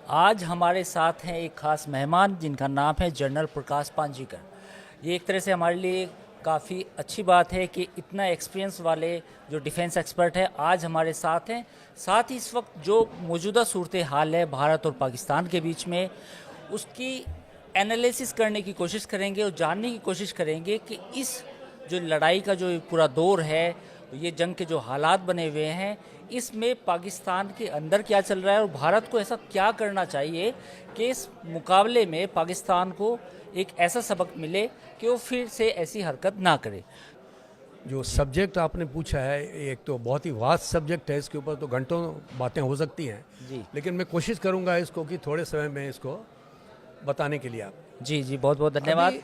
आज हमारे साथ हैं एक खास मेहमान जिनका नाम है जनरल प्रकाश पांजीकर। ये एक तरह से हमारे लिए काफ़ी अच्छी बात है कि इतना एक्सपीरियंस वाले जो डिफेंस एक्सपर्ट है आज हमारे साथ हैं। साथ ही इस वक्त जो मौजूदा सूरत हाल है भारत और पाकिस्तान के बीच में, उसकी एनालिसिस करने की कोशिश करेंगे और जानने की कोशिश करेंगे कि इस जो लड़ाई का जो पूरा दौर है, ये जंग के जो हालात बने हुए हैं, इसमें पाकिस्तान के अंदर क्या चल रहा है और भारत को ऐसा क्या करना चाहिए कि इस मुकाबले में पाकिस्तान को एक ऐसा सबक मिले कि वो फिर से ऐसी हरकत ना करे। जो सब्जेक्ट आपने पूछा है, एक तो बहुत ही वास्ट सब्जेक्ट है, इसके ऊपर तो घंटों बातें हो सकती हैं जी लेकिन मैं कोशिश करूंगा इसको कि थोड़े समय में इसको बताने के लिए आप जी जी, बहुत बहुत धन्यवाद। अभी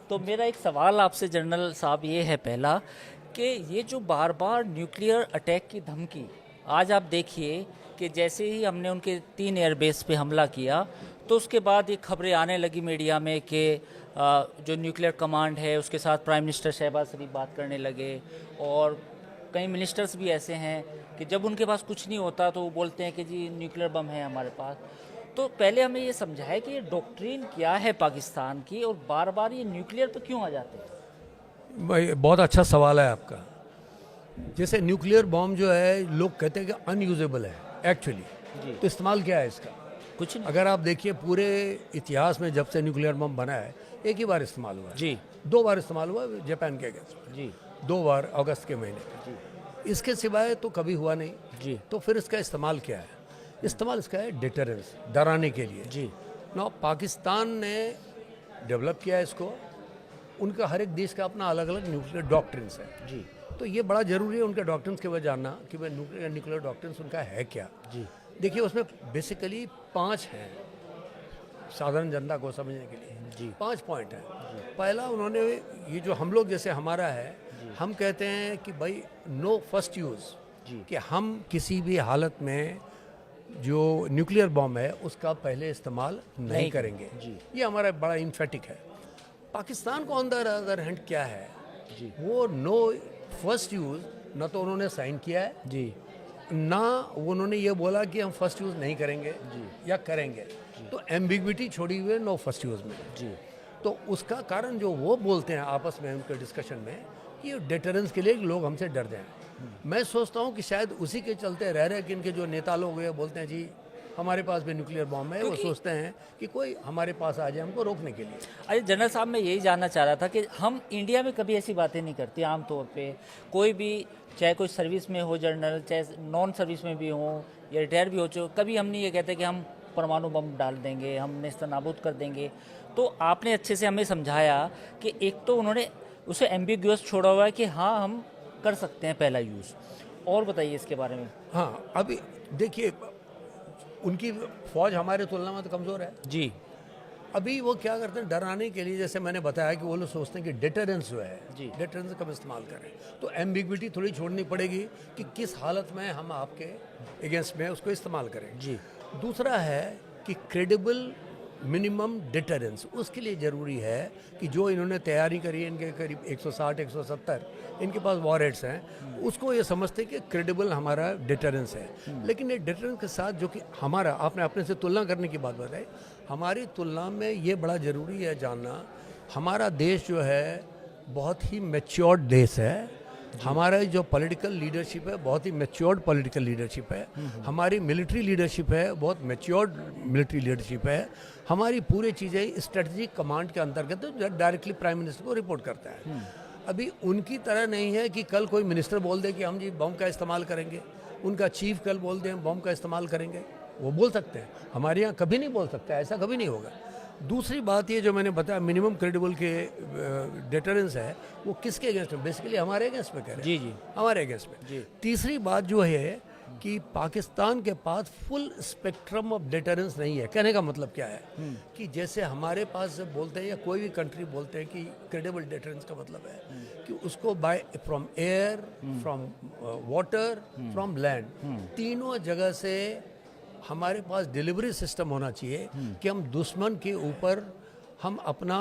तो मेरा एक सवाल आपसे जनरल साहब ये है पहला, कि ये जो बार बार न्यूक्लियर अटैक की धमकी, आज आप देखिए कि जैसे ही हमने उनके 3 एयरबेस पे हमला किया तो उसके बाद ये खबरें आने लगी मीडिया में कि जो न्यूक्लियर कमांड है उसके साथ प्राइम मिनिस्टर शहबाज शरीफ बात करने लगे, और कई मिनिस्टर्स भी ऐसे हैं कि जब उनके पास कुछ नहीं होता तो वो बोलते हैं कि जी न्यूक्लियर बम है हमारे पास। तो पहले हमें ये समझाए कि ये डॉक्ट्रिन क्या है पाकिस्तान की और बार बार ये न्यूक्लियर पे क्यों आ जाते हैं। भाई बहुत अच्छा सवाल है आपका। जैसे न्यूक्लियर बॉम्ब जो है, लोग कहते हैं कि अनयूजेबल है एक्चुअली, जी तो इस्तेमाल क्या है इसका? कुछ नहीं। अगर आप देखिए पूरे इतिहास में जब से न्यूक्लियर बम बना है, एक ही बार इस्तेमाल हुआ है। जी 2 बार इस्तेमाल हुआ है जापान के अगेंस्ट, जी 2 बार अगस्त के महीने में। जी इसके सिवाय तो कभी हुआ नहीं। जी तो फिर इसका इस्तेमाल क्या है? इस्तेमाल इसका है डिटरेंस, डराने के लिए। जी ना पाकिस्तान ने डेवलप किया है इसको। उनका हर एक देश का अपना अलग अलग न्यूक्लियर डॉक्ट्रिन्स है। जी तो ये बड़ा ज़रूरी है उनके डॉक्ट्रिन्स के वजह जानना कि भाई न्यूक्लियर डॉक्ट्रिन्स उनका है क्या। जी देखिए उसमें बेसिकली 5 हैं साधारण जनता को समझने के लिए। जी 5 पॉइंट हैं। पहला, उन्होंने ये जो हम लोग जैसे हमारा है, हम कहते हैं कि भाई नो फर्स्ट यूज़, जी कि हम किसी भी हालत में जो न्यूक्लियर बॉम्ब है उसका पहले इस्तेमाल नहीं करेंगे। जी ये हमारा बड़ा इन्फेटिक है। पाकिस्तान को अंदर अदर हैंड क्या है, जी वो नो फर्स्ट यूज़ न तो उन्होंने साइन किया है, जी ना उन्होंने ये बोला कि हम फर्स्ट यूज़ नहीं करेंगे जी या करेंगे। तो एम्बिग्विटी छोड़ी हुई है नो फर्स्ट यूज़ में। जी तो उसका कारण जो वो बोलते हैं आपस में उनके डिस्कशन में कि डिटरेंस के लिए लोग हमसे डर जाएं। मैं सोचता हूँ कि शायद उसी के चलते रह रहे कि इनके जो नेता लोग हैं बोलते हैं जी हमारे पास भी न्यूक्लियर बॉम्ब है, वो सोचते हैं कि कोई हमारे पास आ जाए हमको रोकने के लिए। अरे जनरल साहब, मैं यही जानना चाह रहा था कि हम इंडिया में कभी ऐसी बातें नहीं करते आमतौर पे। कोई भी, चाहे कोई सर्विस में हो जनरल, चाहे नॉन सर्विस में भी हो या रिटायर भी हो चुके, कभी हम नहीं ये कहते कि हम परमाणु बम डाल देंगे, हम नेस्तनाबूद कर देंगे। तो आपने अच्छे से हमें समझाया कि एक तो उन्होंने उसे एम्बिग्यूअस छोड़ा हुआ है कि हाँ हम कर सकते हैं पहला यूज़। और बताइए इसके बारे में। हाँ, अभी देखिए उनकी फौज हमारे तुलना में तो कमज़ोर है। जी अभी वो क्या करते हैं डराने के लिए, जैसे मैंने बताया कि वो लोग सोचते हैं कि डिटरेंस जो है, जी। डिटरेंस कब इस्तेमाल करें। तो एम्बिग्विटी थोड़ी छोड़नी पड़ेगी कि किस हालत में हम आपके अगेंस्ट में उसको इस्तेमाल करें। जी दूसरा है कि क्रेडिबल मिनिमम डिटरेंस, उसके लिए ज़रूरी है कि जो इन्होंने तैयारी करी है, इनके करीब 160 170 इनके पास वॉरेट्स हैं, उसको ये समझते हैं कि क्रेडिबल हमारा डिटरेंस है। लेकिन ये डिटरेंस के साथ जो कि हमारा, आपने अपने से तुलना करने की बात बताई, हमारी तुलना में ये बड़ा ज़रूरी है जानना, हमारा देश जो है बहुत ही मैच्योर्ड देश है। हमारा जो पॉलिटिकल लीडरशिप है बहुत ही मैच्योर्ड पॉलिटिकल लीडरशिप है। हमारी मिलिट्री लीडरशिप है बहुत मैच्योर्ड मिलिट्री लीडरशिप है। हमारी पूरी चीज़ें स्ट्रेटजिक कमांड के अंतर्गत जो डायरेक्टली प्राइम मिनिस्टर को रिपोर्ट करता है। अभी उनकी तरह नहीं है कि कल कोई मिनिस्टर बोल दे कि हम जी बम का इस्तेमाल करेंगे, उनका चीफ कल बोल दे हम बम का इस्तेमाल करेंगे, वो बोल सकते हैं। हमारे यहाँ कभी नहीं बोल सकता, ऐसा कभी नहीं होगा। दूसरी बात ये जो मैंने बताया मिनिमम क्रेडिबल के डिटरेंस है, वो किसके अगेंस्ट में? बेसिकली हमारे अगेंस्ट में कह रहे हैं। जी जी हमारे अगेंस्ट में। जी तीसरी बात जो है कि पाकिस्तान के पास फुल स्पेक्ट्रम ऑफ डिटरेंस नहीं है। कहने का मतलब क्या है कि जैसे हमारे पास जब बोलते हैं या कोई भी कंट्री बोलते हैं कि क्रेडिबल डिटरेंस का मतलब है कि उसको buy from air, from water, from land, तीनों जगह से हमारे पास डिलीवरी सिस्टम होना चाहिए कि हम दुश्मन के ऊपर हम अपना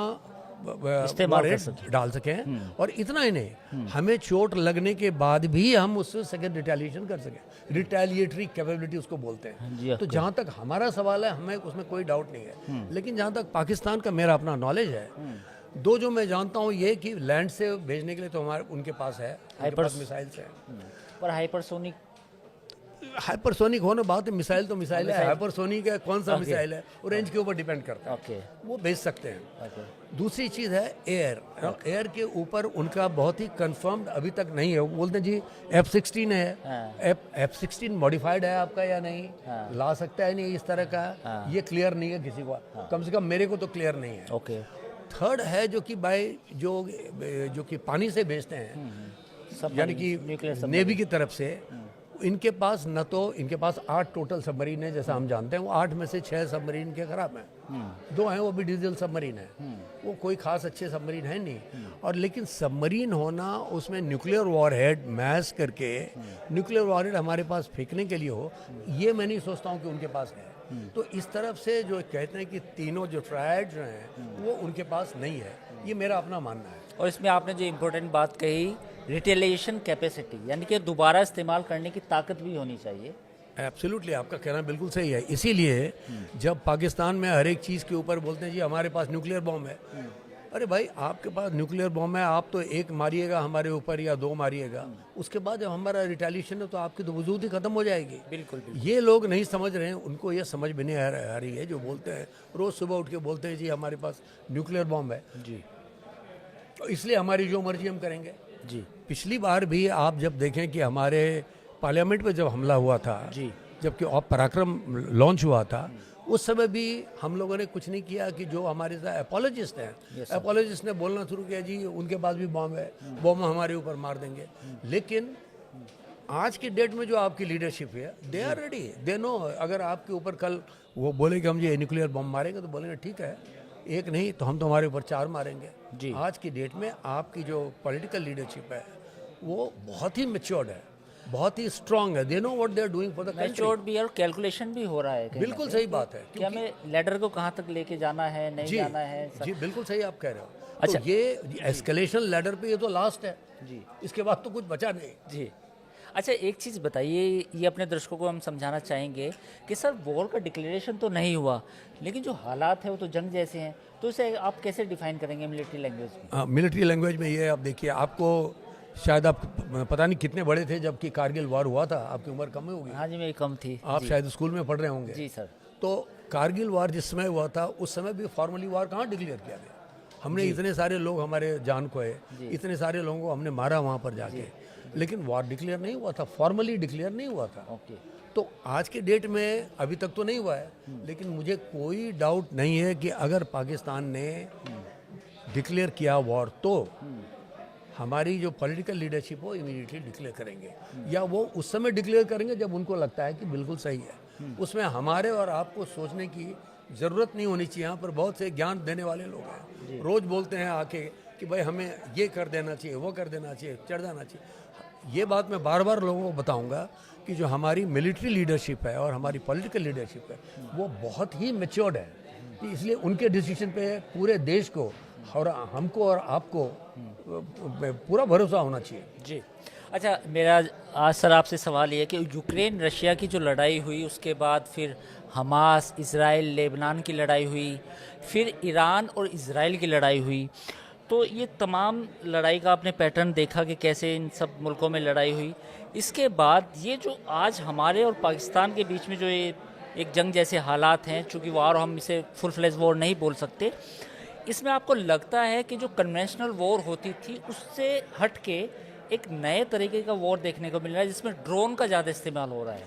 इस्तेमाल कर warhead डाल सकें, और इतना ही नहीं, हमें चोट लगने के बाद भी हम उससे सेकेंड रिटेलिएशन कर सकें, रिटेलिएटरी कैपेबिलिटी उसको बोलते हैं। जी, तो जहाँ तक हमारा सवाल है, हमें उसमें कोई डाउट नहीं है, लेकिन जहाँ तक पाकिस्तान का मेरा अपना नॉलेज है, दो जो मैं जानता हूँ ये कि लैंड से भेजने के लिए तो हमारे उनके पास है, उनके पास मिसाइल्स हैं, पर हाइपरसोनिक हाइपरसोनिक होने बात है, मिसाइल तो मिसाइल है, हाइपरसोनिक है, कौन सा मिसाइल है, और रेंज के ऊपर डिपेंड करता है, ओके वो भेज सकते हैं। ओके दूसरी चीज़ है एयर, एयर के ऊपर उनका बहुत ही कंफर्म्ड अभी तक नहीं है। वो बोलते हैं जी F-16 है, F-16 मॉडिफाइड है आपका या नहीं, ला सकता है नहीं इस तरह का, ये क्लियर नहीं है किसी को, कम से कम मेरे को तो क्लियर नहीं है। ओके थर्ड है जो कि बाय जो कि पानी से भेजते हैं, यानी कि नेवी की तरफ से, इनके पास न तो इनके पास 8 टोटल सबमरीन है जैसा हम जानते हैं, वो 8 में से 6 सबमरीन के खराब हैं, 2 हैं वो भी डीजल सबमरीन है, वो कोई खास अच्छे सबमरीन है नहीं। और लेकिन सबमरीन होना, उसमें न्यूक्लियर वॉरहेड मैश करके न्यूक्लियर वॉरहेड हमारे पास फेंकने के लिए हो, ये मैं नहीं सोचता हूँ कि उनके पास है। तो इस तरफ से जो कहते हैं कि तीनों जो ट्रायड जो हैं वो उनके पास नहीं है, ये मेरा अपना मानना है। और इसमें आपने जो इम्पोर्टेंट बात कही, रिटेलिएशन कैपेसिटी, यानी कि दोबारा इस्तेमाल करने की ताकत भी होनी चाहिए। एब्सोल्युटली, आपका कहना बिल्कुल सही है। इसीलिए जब पाकिस्तान में हर एक चीज़ के ऊपर बोलते हैं जी हमारे पास न्यूक्लियर बॉम्ब है, अरे भाई आपके पास न्यूक्लियर बॉम्ब है, आप तो एक मारिएगा हमारे ऊपर या 2 मारिएगा, उसके बाद जब हमारा रिटेलिएशन है तो आपकी तो वजूद ही खत्म हो जाएगी। बिल्कुल ये लोग नहीं समझ रहे हैं, उनको ये समझ भी नहीं आ रही है, जो बोलते हैं रोज़ सुबह उठ के बोलते हैं जी हमारे पास न्यूक्लियर बॉम्ब है जी, तो इसलिए हमारी जो मर्जी हम करेंगे जी पिछली बार भी आप जब देखें कि हमारे पार्लियामेंट पे जब हमला हुआ था, जी, जबकि ऑप पराक्रम लॉन्च हुआ था, उस समय भी हम लोगों ने कुछ नहीं किया कि जो हमारे साथ एपोलॉजिस्ट हैं, एपोलॉजिस्ट ने बोलना शुरू किया जी उनके पास भी बॉम्ब है, बॉम्ब हमारे ऊपर मार देंगे। लेकिन आज की डेट में जो आपकी लीडरशिप है, they are ready, they know, अगर आपके ऊपर कल वो बोले कि हम ये न्यूक्लियर बॉम्ब मारेंगे तो बोलेंगे ठीक है, एक नहीं तो हम तुम्हारे ऊपर 4 मारेंगे जी। आज की डेट में आपकी जो पॉलिटिकल लीडरशिप है वो बहुत ही मैच्योर्ड है, बहुत ही स्ट्रांग है, they know what they are doing for the country. Matured भी और कैलकुलेशन भी हो रहा है। बिल्कुल सही बात है, कि हमें लेडर को कहाँ तक लेके जाना है, नहीं जी जाना है जी, बिल्कुल सही आप कह रहे हो। अच्छा, तो ये एस्केलेशन लैडर पे ये तो लास्ट है जी इसके बाद तो कुछ बचा नहीं। जी। अच्छा, एक चीज़ बताइए, ये अपने दर्शकों को हम समझाना चाहेंगे कि सर वॉर का डिक्लेरेशन तो नहीं हुआ, लेकिन जो हालात है वो तो जंग जैसे हैं, तो इसे आप कैसे डिफाइन करेंगे मिलिट्री लैंग्वेज में? मिलिट्री लैंग्वेज में ये आप देखिए, आपको शायद आप पता नहीं कितने बड़े थे जबकि कारगिल वॉर हुआ था, आपकी उम्र कम ही होगी, हाँ जी, मेरी कम थी। आप शायद स्कूल में पढ़ रहे होंगे। जी सर। तो कारगिल वॉर जिस समय हुआ था उस समय भी फॉर्मली वॉर कहाँ डिक्लेयर किया गया, हमने इतने सारे लोग हमारे जान खोए, इतने सारे लोगों को हमने मारा वहाँ पर जाके, लेकिन वॉर डिक्लेयर नहीं हुआ था, फॉर्मली डिक्लेयर नहीं हुआ था। ओके। तो आज के डेट में अभी तक तो नहीं हुआ है, लेकिन मुझे कोई डाउट नहीं है कि अगर पाकिस्तान ने डिक्लेयर किया वॉर तो हमारी जो पॉलिटिकल लीडरशिप हो इमीडिएटली डिक्लेयर करेंगे, या वो उस समय डिक्लेयर करेंगे जब उनको लगता है कि बिल्कुल सही है। उसमें हमारे और आपको सोचने की ज़रूरत नहीं होनी चाहिए। यहाँ पर बहुत से ज्ञान देने वाले लोग हैं, रोज़ बोलते हैं आके कि भाई हमें ये कर देना चाहिए, वो कर देना चाहिए, चढ़ जाना चाहिए। ये बात मैं बार बार लोगों को बताऊंगा कि जो हमारी मिलिट्री लीडरशिप है और हमारी पॉलिटिकल लीडरशिप है वो बहुत ही मैच्योर्ड है, इसलिए उनके डिसीजन पे पूरे देश को और हमको और आपको पूरा भरोसा होना चाहिए। जी। अच्छा, मेरा आज सर आपसे सवाल ये है कि यूक्रेन रशिया की जो लड़ाई हुई, उसके बाद फिर हमास, इज़राइल, लेबनान की लड़ाई हुई, फिर ईरान और इज़राइल की लड़ाई हुई, तो ये तमाम लड़ाई का आपने पैटर्न देखा कि कैसे इन सब मुल्कों में लड़ाई हुई। इसके बाद ये जो आज हमारे और पाकिस्तान के बीच में जो ये एक जंग जैसे हालात हैं, चूँकि वॉर हम इसे फुल फ्लेज वॉर नहीं बोल सकते, इसमें आपको लगता है कि जो कन्वेंशनल वॉर होती थी उससे हट के एक नए तरीके का वॉर देखने को मिल रहा है जिसमें ड्रोन का ज़्यादा इस्तेमाल हो रहा है,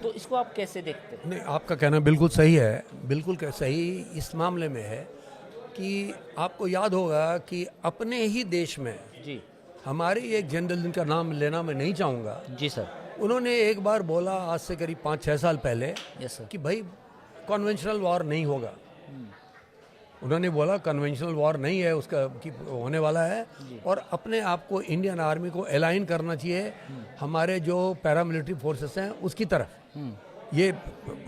तो इसको आप कैसे देखते हैं? नहीं, आपका कहना बिल्कुल सही है, बिल्कुल सही इस मामले में है कि आपको याद होगा कि अपने ही देश में जी, हमारे एक जनरल जिनका नाम लेना मैं नहीं चाहूँगा, जी सर, उन्होंने एक बार बोला आज से करीब 5-6 साल पहले यस सर, कि भाई कन्वेंशनल वॉर नहीं होगा। उन्होंने बोला कन्वेंशनल वॉर नहीं है उसका कि होने वाला है, और अपने आप को इंडियन आर्मी को अलाइन करना चाहिए हमारे जो पैरामिलिट्री फोर्सेस हैं उसकी तरफ। ये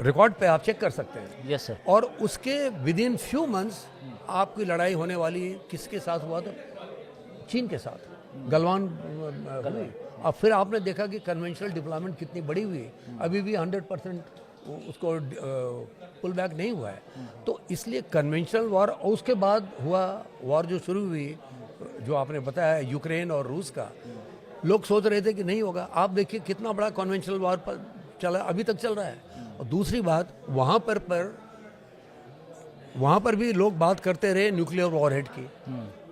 रिकॉर्ड पे आप चेक कर सकते हैं। Yes sir. और उसके विद इन फ्यू मंथ्स आपकी लड़ाई होने वाली किसके साथ हुआ था? चीन के साथ, गलवान हुई। अब फिर आपने देखा कि कन्वेंशनल डिप्लॉयमेंट कितनी बड़ी हुई, अभी भी 100% उसको पुल बैक नहीं हुआ है। तो इसलिए कन्वेंशनल वॉर, और उसके बाद हुआ वॉर जो शुरू हुई, जो आपने बताया यूक्रेन और रूस का, लोग सोच रहे थे कि नहीं होगा। आप देखिए कितना बड़ा कन्वेंशनल वॉर पर चला, अभी तक चल रहा है। और दूसरी बात, वहाँ पर भी लोग बात करते रहे न्यूक्लियर वॉरहेड की,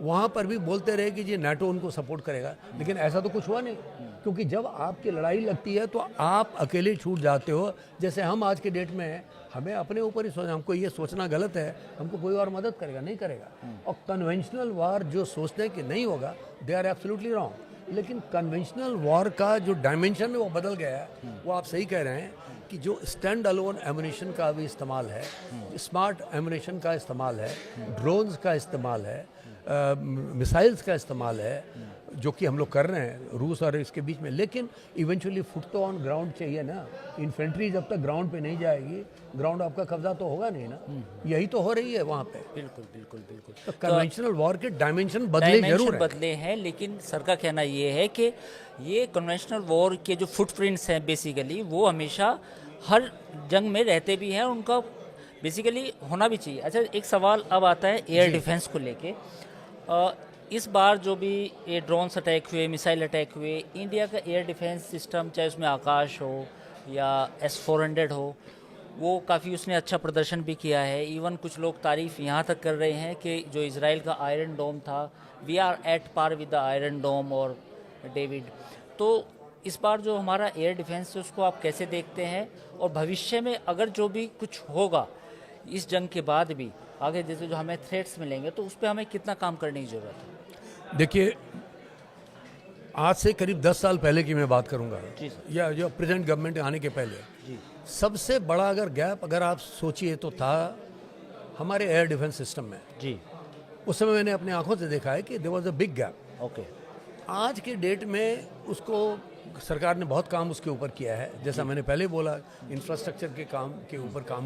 वहाँ पर भी बोलते रहे कि जी नाटो उनको सपोर्ट करेगा, लेकिन ऐसा तो कुछ हुआ नहीं। क्योंकि जब आपकी लड़ाई लगती है तो आप अकेले छूट जाते हो। जैसे हम आज के डेट में हैं, हमें अपने ऊपर ही सोचना, हमको ये सोचना गलत है हमको कोई और मदद करेगा, नहीं करेगा। और कन्वेंशनल वॉर जो सोचते हैं कि नहीं होगा, दे आर एब्सोल्युटली रॉन्ग। लेकिन कन्वेंशनल वॉर का जो डायमेंशन है वो बदल गया है। वो आप सही कह रहे हैं कि जो स्टैंड अलोन एमुनेशन का भी इस्तेमाल है, स्मार्ट एमुनेशन का इस्तेमाल है, ड्रोन्स का इस्तेमाल है, मिसाइल्स का इस्तेमाल है, जो कि हम लोग कर रहे हैं रूस और इसके बीच में। लेकिन इवेंचुअली फुट तो ऑन ग्राउंड चाहिए ना। इन्फेंट्री जब तक ग्राउंड पे नहीं जाएगी, ग्राउंड आपका कब्जा तो होगा नहीं ना। यही तो हो रही है वहाँ पे। बिल्कुल बिल्कुल बिल्कुल। तो कन्वेंशनल वॉर के डायमेंशन बदले जरूर हैं। बदले हैं, लेकिन सर का कहना ये है कि ये कन्वेंशनल वॉर के जो फुटप्रिंट्स हैं बेसिकली, वो हमेशा हर जंग में रहते भी हैं, उनका बेसिकली होना भी चाहिए। अच्छा, एक सवाल अब आता है एयर डिफेंस को लेके। इस बार जो भी ये ड्रोन्स अटैक हुए, मिसाइल अटैक हुए, इंडिया का एयर डिफेंस सिस्टम, चाहे उसमें आकाश हो या S-400 हो, वो काफ़ी उसने अच्छा प्रदर्शन भी किया है। इवन कुछ लोग तारीफ़ यहाँ तक कर रहे हैं कि जो इजराइल का आयरन डोम था, we are at par with the iron dome और डेविड। तो इस बार जो हमारा एयर डिफेंस है उसको आप कैसे देखते हैं, और भविष्य में अगर जो भी कुछ होगा इस जंग के बाद भी आगे, जैसे जो हमें थ्रेट्स मिलेंगे, तो उस पर हमें कितना काम करने की ज़रूरत है? देखिए, आज से करीब 10 साल पहले की मैं बात करूंगा, या जो प्रेजेंट गवर्नमेंट आने के पहले, सबसे बड़ा अगर गैप अगर आप सोचिए तो था हमारे एयर डिफेंस सिस्टम में। जी, उस समय मैंने अपनी आंखों से देखा है कि there was a big gap. Okay. आज के डेट में उसको सरकार ने बहुत काम उसके ऊपर किया है। जैसा मैंने पहले बोला, इंफ्रास्ट्रक्चर के काम के ऊपर काम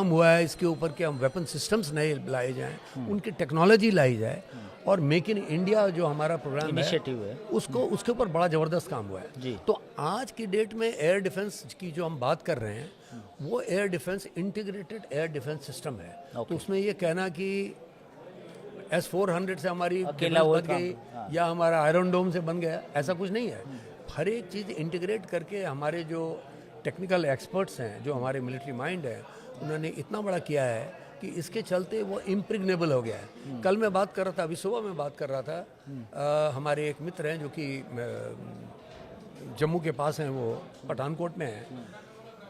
हुआ है इसके ऊपर कि हम वेपन सिस्टम्स नए लाए जाएं, उनकी टेक्नोलॉजी लाई जाए, और मेक इन इंडिया जो हमारा प्रोग्राम इनिशिएटिव है उसको उसके ऊपर बड़ा ज़बरदस्त काम हुआ है। जी। तो आज की डेट में एयर डिफेंस की जो हम बात कर रहे हैं, वो air defence integrated air defence system है। तो उसमें ये कहना कि S-400 से हमारी अकेला वो बन गई या हमारा आयरन डोम से बन गया, ऐसा कुछ नहीं है। हर एक चीज़ इंटीग्रेट करके हमारे जो टेक्निकल एक्सपर्ट्स हैं, जो हमारे मिलिट्री माइंड है, उन्होंने इतना बड़ा किया है कि इसके चलते वो इम्प्रिग्नेबल हो गया है। कल मैं बात कर रहा था, अभी सुबह मैं बात कर रहा था, हमारे एक मित्र हैं जो कि जम्मू के पास हैं, वो पठानकोट में हैं।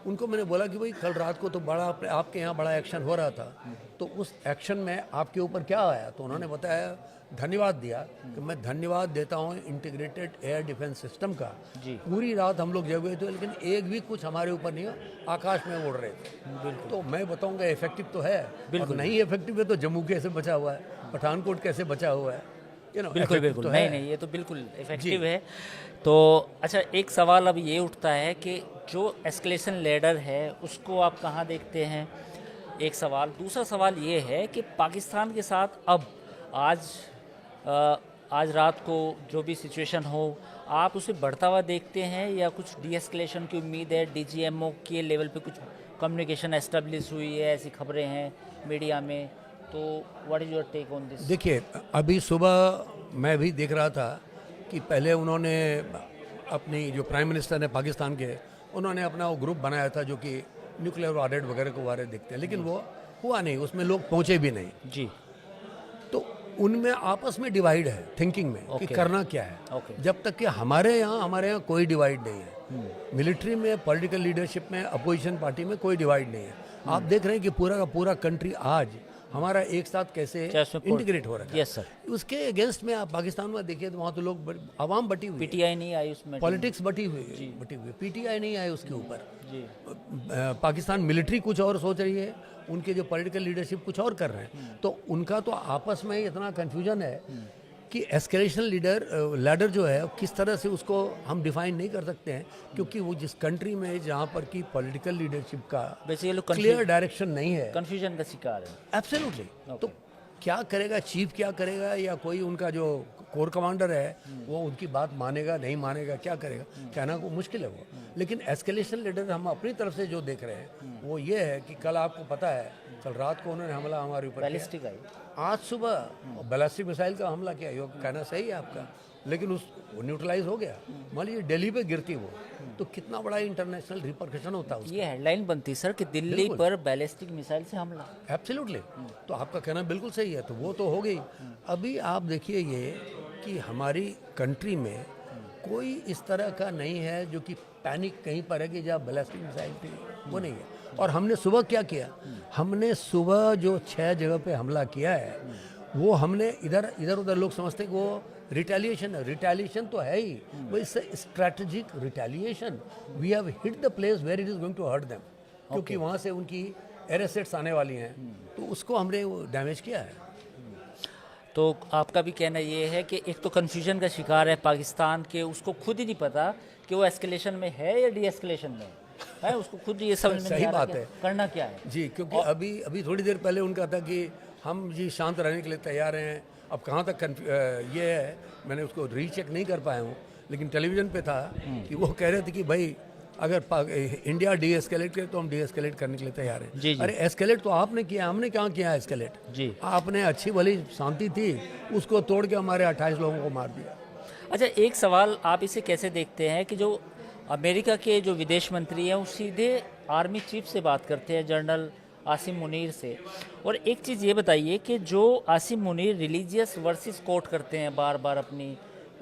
उनको मैंने बोला कि भाई कल रात को तो बड़ा आपके यहाँ बड़ा एक्शन हो रहा था, तो उस एक्शन में आपके ऊपर क्या आया? तो उन्होंने बताया, धन्यवाद दिया कि मैं धन्यवाद देता हूँ इंटीग्रेटेड एयर डिफेंस सिस्टम का। पूरी रात हम लोग जगे थे, लेकिन एक भी कुछ हमारे ऊपर नहीं, आकाश में उड़ रहे थे। तो मैं बताऊँगा इफेक्टिव तो है, बिल्कुल नहीं इफेक्टिव है तो जम्मू कैसे बचा हुआ है, पठानकोट कैसे बचा हुआ है, बिल्कुल बिल्कुल तो नहीं, ये तो बिल्कुल इफेक्टिव है। तो अच्छा, एक सवाल अब ये उठता है कि जो एस्केलेशन लैडर है उसको आप कहाँ देखते हैं, एक सवाल। दूसरा सवाल ये है कि पाकिस्तान के साथ अब आज रात को जो भी सिचुएशन हो, आप उसे बढ़ता हुआ देखते हैं या कुछ डी एस्केलेशन की उम्मीद है? DGMO के लेवल पे कुछ कम्युनिकेशन एस्टेब्लिश हुई है, ऐसी खबरें हैं मीडिया में, तो what is your take on this? देखिए, अभी सुबह मैं भी देख रहा था कि पहले उन्होंने अपनी जो प्राइम मिनिस्टर ने पाकिस्तान के, उन्होंने अपना वो ग्रुप बनाया था जो कि न्यूक्लियर वॉरहेड वगैरह को बारे देखते हैं, लेकिन वो हुआ नहीं, उसमें लोग पहुंचे भी नहीं। जी। तो उनमें आपस में डिवाइड है थिंकिंग में कि करना क्या है। जब तक कि हमारे यहाँ कोई डिवाइड नहीं है। मिलिट्री में, पॉलिटिकल लीडरशिप में, अपोजिशन पार्टी में कोई डिवाइड नहीं है। आप देख रहे हैं कि पूरा का पूरा कंट्री आज हमारा एक साथ कैसे इंटीग्रेट हो रहा है। Yes sir. उसके अगेंस्ट में आप पाकिस्तान में देखिए तो वहाँ तो लोग आवाम बटी हुई, PTI नहीं आई उसमें, पॉलिटिक्स बटी हुई, PTI नहीं आई उसके ऊपर। पाकिस्तान मिलिट्री कुछ और सोच रही है, उनके जो पॉलिटिकल लीडरशिप कुछ और कर रहे हैं। तो उनका तो आपस में इतना कंफ्यूजन है कि एस्केलेशन लैडर जो है किस तरह से उसको हम डिफाइन नहीं कर सकते हैं, क्योंकि वो जिस कंट्री में जहाँ पर की पॉलिटिकल लीडरशिप का क्लियर डायरेक्शन नहीं है, कंफ्यूजन का शिकार है। एब्सोल्युटली। तो क्या करेगा, चीफ क्या करेगा, या कोई उनका जो कोर कमांडर है वो उनकी बात मानेगा नहीं मानेगा, क्या करेगा, कहना को मुश्किल है वो। लेकिन एस्केलेशन लीडर हम अपनी तरफ से जो देख रहे हैं वो ये है कि कल आपको पता है, कल रात को उन्होंने हमला हमारे ऊपर बैलिस्टिक आई, किया, आज सुबह बैलिस्टिक मिसाइल का हमला किया। ये कहना सही है आपका, लेकिन वो न्यूट्रलाइज हो गया। मान लीजिए दिल्ली पे गिरती वो, तो कितना बड़ा इंटरनेशनल रिपरकशन होता है उसका। ये हेडलाइन बनती सर कि दिल्ली पर बैलिस्टिक मिसाइल से हमला। एब्सोल्युटली। तो आपका कहना बिल्कुल सही है, तो वो तो हो गई। अभी आप देखिए ये कि हमारी कंट्री में कोई इस तरह का नहीं है जो कि पैनिक कहीं पर है कि जहाँ बैलिस्टिक मिसाइल थी, वो नहीं है। और हमने सुबह क्या किया, हमने सुबह जो 6 जगह पे हमला किया है, वो हमने इधर उधर लोग समझते हैं कि वो रिटेलिएशन है। रिटेलिएशन तो है ही, वो it's strategic retaliation. We have hit the place where it is going to hurt them, क्योंकि वहाँ से उनकी एयर एसेट्स आने वाली हैं, तो उसको हमने डैमेज किया है। तो आपका भी कहना ये है कि एक तो कन्फ्यूजन का शिकार है पाकिस्तान के, उसको खुद ही नहीं पता कि वो एस्केलेशन में है या डी एस्केलेशन में है, उसको खुद ये समझ में नहीं आ रहा बात है, करना क्या है जी। क्योंकि अभी थोड़ी देर पहले उनका था कि हम जी शांत रहने के लिए तैयार हैं। अब कहाँ तक ये है, मैंने उसको रीचेक नहीं कर पाया हूँ, लेकिन टेलीविज़न पे था कि वो कह रहे थे कि भाई अगर इंडिया डी एस्केलेट करे तो हम डी एस्केलेट करने के लिए तैयार हैं। जी, जी। अरे एस्केलेट तो आपने किया, हमने कहाँ किया एस्केलेट जी। आपने अच्छी भली शांति थी, उसको तोड़ के हमारे 28 लोगों को मार दिया। अच्छा, एक सवाल, आप इसे कैसे देखते हैं कि जो अमेरिका के जो विदेश मंत्री हैं वो सीधे आर्मी चीफ से बात करते हैं, जनरल आसिम मुनीर से। और एक चीज़ ये बताइए कि जो Asim Munir religious verses quote करते हैं बार बार अपनी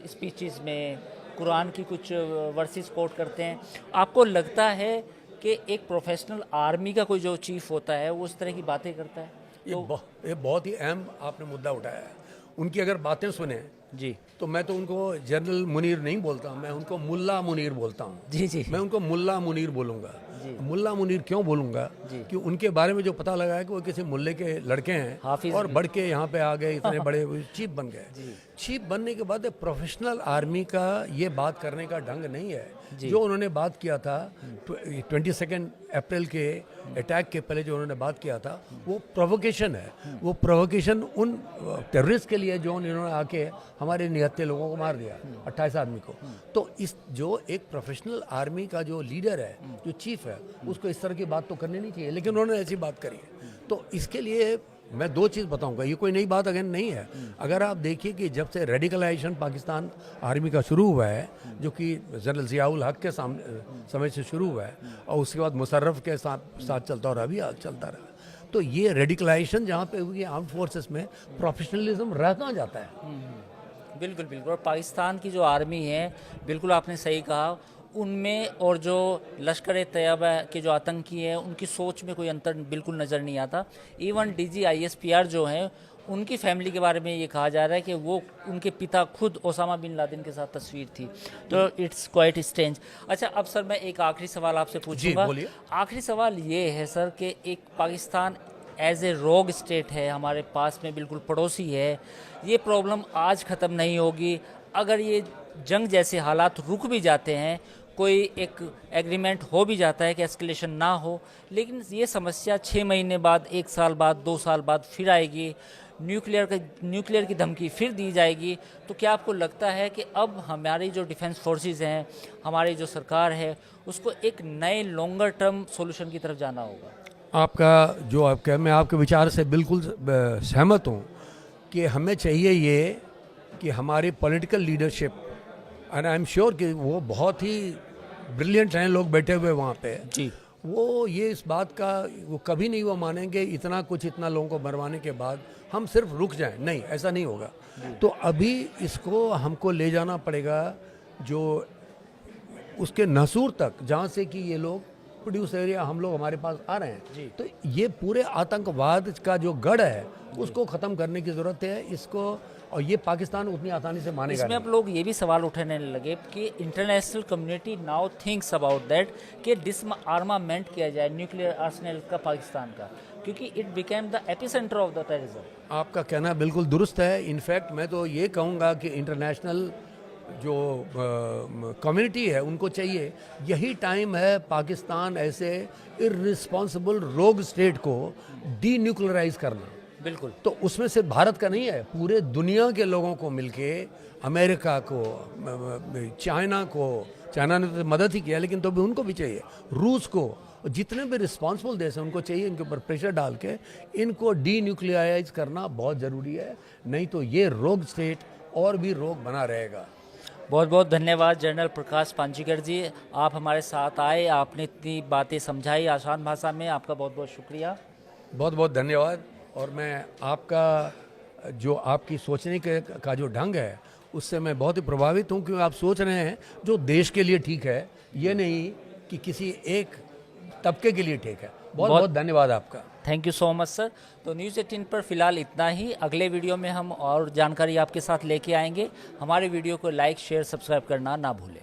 स्पीचेस में, कुरान की कुछ वर्सेस कोट करते हैं, आपको लगता है कि एक प्रोफेशनल आर्मी का कोई जो चीफ होता है वो उस तरह की बातें करता है? ये बहुत ही अहम आपने मुद्दा उठाया है। उनकी अगर बातें सुने जी, तो मैं तो उनको जनरल मुनीर नहीं बोलता, मैं उनको मुल्ला मुनीर बोलता हूँ। जी, जी। मैं उनको मुल्ला मुनीर बोलूँगा। मुल्ला मुनीर क्यों बोलूँगा कि उनके बारे में जो पता लगा है कि वो किसी मुल्ले के लड़के हैं हाफिज और बढ़ के यहाँ पे आ गए, इतने बड़े चीफ बन गए। चीफ बनने के बाद प्रोफेशनल आर्मी का ये बात करने का ढंग नहीं है। जो उन्होंने बात किया था 22 अप्रैल के अटैक के पहले, जो उन्होंने बात किया था वो प्रोवोकेशन है। वो प्रोवोकेशन उन टेररिस्ट के लिए जो इन्होंने आके हमारे 79 लोगों को मार दिया, 28 आदमी को। तो इस जो एक प्रोफेशनल आर्मी का जो लीडर है, जो चीफ है, उसको इस तरह की बात तो करनी नहीं चाहिए, लेकिन उन्होंने ऐसी बात करी है। तो इसके लिए मैं 2 चीज़ बताऊंगा, ये कोई नई बात अगेन नहीं है। अगर आप देखिए कि जब से रेडिकलाइजेशन पाकिस्तान आर्मी का शुरू हुआ है, जो कि जनरल ज़ियाउल हक के समय से शुरू हुआ है, और उसके बाद मुशर्रफ के साथ चलता और अभी चलता रहा, तो ये रेडिकलाइजेशन जहाँ पे हुई आर्म फोर्सेस में प्रोफेशनलिज्म रह कहाँ जाता है। बिल्कुल बिल्कुल। और पाकिस्तान की जो आर्मी है, बिल्कुल आपने सही कहा, उनमें और जो लश्कर तैयबा के जो आतंकी हैं उनकी सोच में कोई अंतर बिल्कुल नज़र नहीं आता। इवन DGISPR जो हैं, उनकी फैमिली के बारे में ये कहा जा रहा है कि वो उनके पिता खुद ओसामा बिन लादेन के साथ तस्वीर थी। तो इट्स क्वाइट स्ट्रेंज। अच्छा, अब सर मैं एक आखिरी सवाल आपसे पूछूंगा। आखिरी सवाल ये है सर कि एक पाकिस्तान एज ए रोग स्टेट है, हमारे पास में बिल्कुल पड़ोसी है, ये प्रॉब्लम आज ख़त्म नहीं होगी। अगर ये जंग जैसे हालात रुक भी जाते हैं, कोई एक एग्रीमेंट हो भी जाता है कि एस्केलेशन ना हो, लेकिन ये समस्या 6 महीने बाद, 1 साल बाद, 2 साल बाद फिर आएगी, न्यूक्लियर की धमकी फिर दी जाएगी। तो क्या आपको लगता है कि अब हमारी जो डिफेंस फोर्सेस हैं, हमारी जो सरकार है, उसको एक नए लॉन्गर टर्म सॉल्यूशन की तरफ जाना होगा? मैं आपके विचार से बिल्कुल सहमत हूँ कि हमें चाहिए ये कि हमारी political leadership, and I am sure कि वो बहुत ही ब्रिलियंट हैं लोग बैठे हुए वहाँ पे जी, वो ये इस बात का वो कभी नहीं वो मानेंगे इतना लोगों को मरवाने के बाद हम सिर्फ रुक जाएं। नहीं, ऐसा नहीं होगा। तो अभी इसको हमको ले जाना पड़ेगा जो उसके नसूर तक, जहाँ से कि ये लोग प्रोड्यूस एरिया हम लोग हमारे पास आ रहे हैं। तो ये पूरे आतंकवाद का जो गढ़ है उसको ख़त्म करने की ज़रूरत है इसको, और ये पाकिस्तान उतनी आसानी से मानेगा। इसमें अब लोग ये भी सवाल उठाने लगे कि international community now thinks about that कि डिसआर्मामेंट किया जाए न्यूक्लियर आर्सेनल का पाकिस्तान का, क्योंकि it became the epicentre of the terrorism. आपका कहना बिल्कुल दुरुस्त है। इनफैक्ट मैं तो ये कहूँगा कि इंटरनेशनल जो कम्युनिटी है उनको चाहिए, यही टाइम है पाकिस्तान ऐसे इररिस्पॉन्सिबल रोग स्टेट को डीन्यूक्लियराइज करना। बिल्कुल। तो उसमें सिर्फ भारत का नहीं है, पूरे दुनिया के लोगों को मिलके, अमेरिका को, चाइना को, चाइना ने तो मदद ही किया लेकिन तो भी उनको भी चाहिए, रूस को, जितने भी रिस्पॉन्सिबल देश हैं उनको चाहिए इनके ऊपर प्रेशर डाल के इनको डीन्यूक्लियराइज करना बहुत ज़रूरी है, नहीं तो ये रोग स्टेट और भी रोग बना रहेगा। बहुत बहुत धन्यवाद जनरल प्रकाश पांजीकर जी, आप हमारे साथ आए, आपने इतनी बातें समझाई आसान भाषा में, आपका बहुत बहुत शुक्रिया। बहुत बहुत धन्यवाद। और मैं आपका जो आपकी सोचने का जो ढंग है उससे मैं बहुत ही प्रभावित हूँ, क्योंकि आप सोच रहे हैं जो देश के लिए ठीक है, ये नहीं कि किसी एक तबके के लिए ठीक है। बहुत बहुत धन्यवाद आपका। Thank you so much sir. तो न्यूज़ 18 पर फिलहाल इतना ही, अगले वीडियो में हम और जानकारी आपके साथ लेके आएंगे। हमारे वीडियो को लाइक शेयर सब्सक्राइब करना ना भूलें।